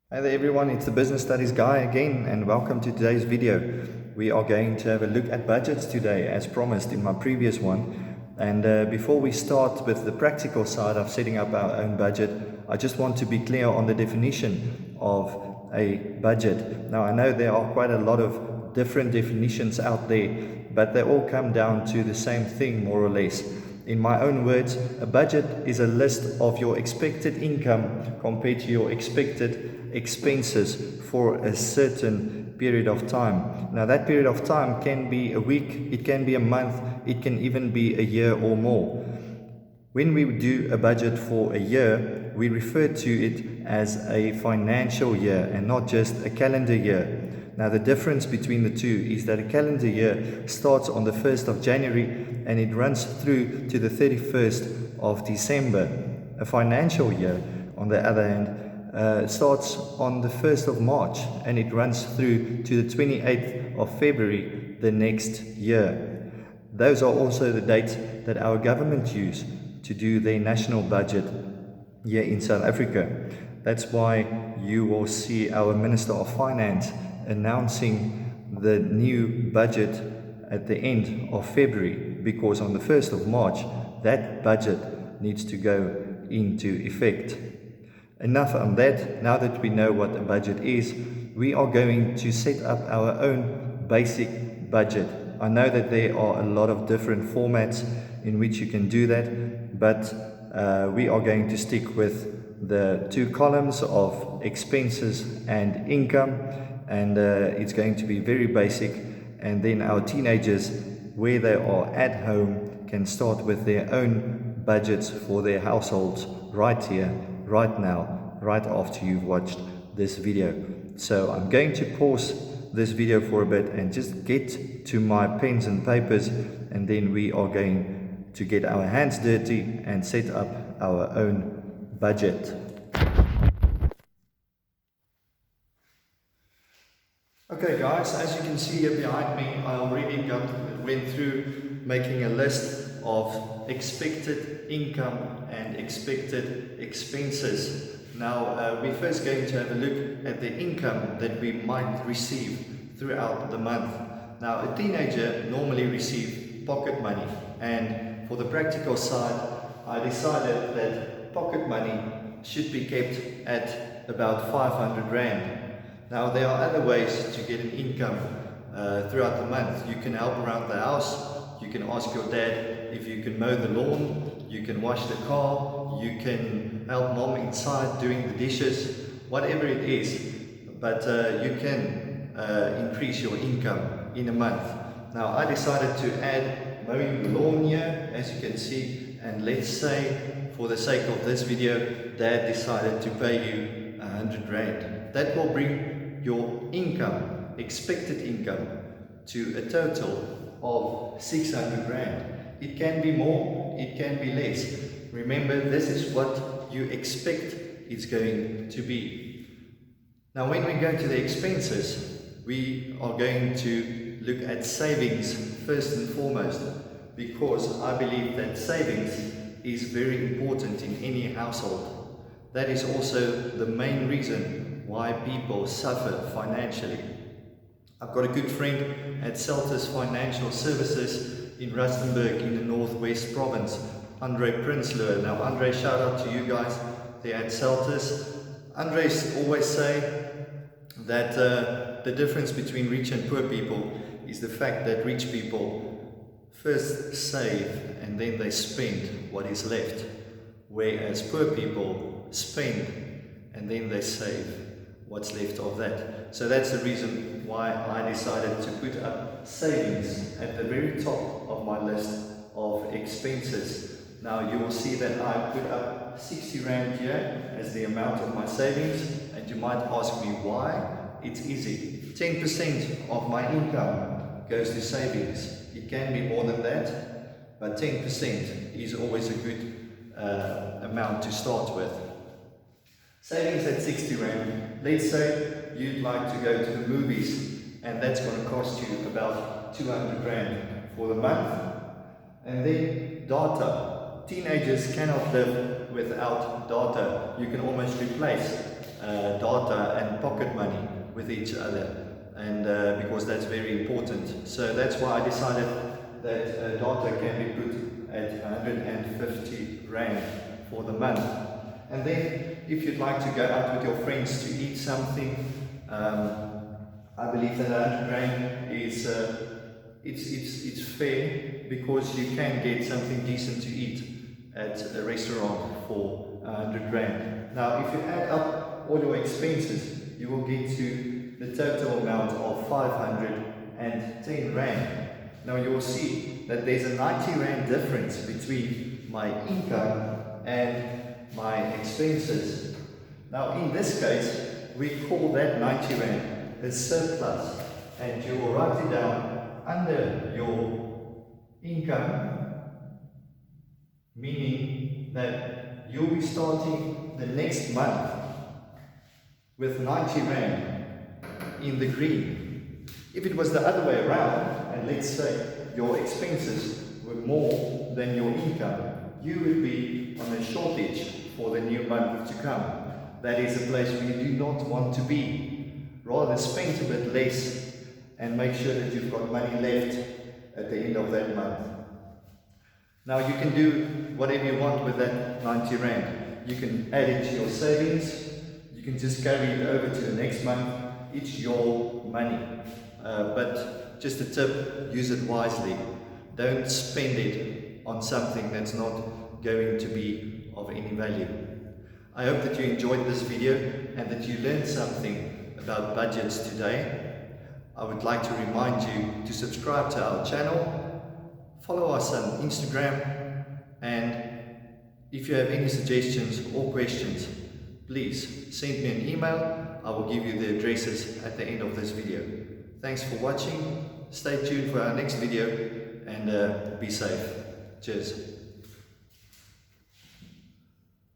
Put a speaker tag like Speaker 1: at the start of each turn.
Speaker 1: Hi there everyone, it's the Business Studies Guy again, and welcome to today's video. We are going to have a look at budgets today as promised in my previous one. And before we start with the practical side of setting up our own budget, I just want to be clear on the definition of a budget. Now I know there are quite a lot of different definitions out there, but they all come down to the same thing more or less. In my own words, a budget is a list of your expected income compared to your expected expenses for a certain period of time. Now that period of time can be a week, it can be a month, it can even be a year or more. When we do a budget for a year, we refer to it as a financial year and not just a calendar year. Now the difference between the two is that a calendar year starts on the 1st of January and it runs through to the 31st of December. A financial year, on the other hand, starts on the 1st of March and it runs through to the 28th of February the next year. Those are also the dates that our government use to do their national budget here in South Africa. That's why you will see our Minister of Finance announcing the new budget at the end of February, because on the 1st of March that budget needs to go into effect. Enough on that. Now that we know what a budget is, we are going to set up our own basic budget. I know that there are a lot of different formats in which you can do that, but we are going to stick with the two columns of expenses and income, and it's going to be very basic. And then our teenagers, where they are at home, can start with their own budgets for their households right here, right now, right after you've watched this video. So I'm going to pause this video for a bit and just get to my pens and papers, and then we are going to get our hands dirty and set up our own budget. Okay guys, as you can see here behind me, I already went through making a list of expected income and expected expenses. Now we're first going to have a look at the income that we might receive throughout the month. Now a teenager normally receives pocket money, and for the practical side I decided that pocket money should be kept at about 500 Rand. Now there are other ways to get an income throughout the month. You can help around the house, you can ask your dad if you can mow the lawn, you can wash the car, you can help mom inside doing the dishes, whatever it is, but you can increase your income in a month. Now I decided to add mowing the lawn here, as you can see, and let's say for the sake of this video, dad decided to pay you 100 Rand. That will bring your income, expected income, to a total of 600 Rand. It can be more, it can be less. Remember, this is what you expect it's going to be. Now when we go to the expenses, we are going to look at savings first and foremost, because I believe that savings is very important in any household. That is also the main reason why people suffer financially. I've got a good friend at Celtis Financial Services in Rustenburg in the Northwest Province, Andre Prinsloo. Now Andre, shout out to you guys there at Celtis. Andre's always say that the difference between rich and poor people is the fact that rich people first save and then they spend what is left, whereas poor people spend and then they save what's left of that. So that's the reason why I decided to put up savings at the very top of my list of expenses. Now you will see that I put up 60 Rand here as the amount of my savings, and you might ask me why. It's easy. 10% of my income goes to savings. It can be more than that, but 10% is always a good amount to start with. Savings at 60 Rand. Let's say you'd like to go to the movies, and that's going to cost you about 200 Rand for the month. And then data. Teenagers cannot live without data. You can almost replace data and pocket money with each other, and because that's very important. So that's why I decided that data can be put at 150 Rand for the month. And then if you'd like to go out with your friends to eat something, I believe that 100 Rand is it's fair, because you can get something decent to eat at a restaurant for 100 Rand. Now if you add up all your expenses, you will get to the total amount of 510 Rand. Now you will see that there's a 90 Rand difference between my income and my expenses. Now in this case, we call that 90 Rand a surplus, and you will write it down under your income, meaning that you'll be starting the next month with 90 Rand in the green. If it was the other way around, and let's say your expenses were more than your income, you would be on a shortage for the new month to come. That is a place where you do not want to be. Rather spend a bit less and make sure that you've got money left at the end of that month. Now you can do whatever you want with that 90 Rand. You can add it to your savings. You can just carry it over to the next month. It's your money. But just a tip, use it wisely. Don't spend it on something that's not going to be of any value. I hope that you enjoyed this video and that you learned something about budgets today. I would like to remind you to subscribe to our channel, follow us on Instagram, and if you have any suggestions or questions, please send me an email. I will give you the addresses at the end of this video. Thanks for watching. Stay tuned for our next video, and be safe. Cheers.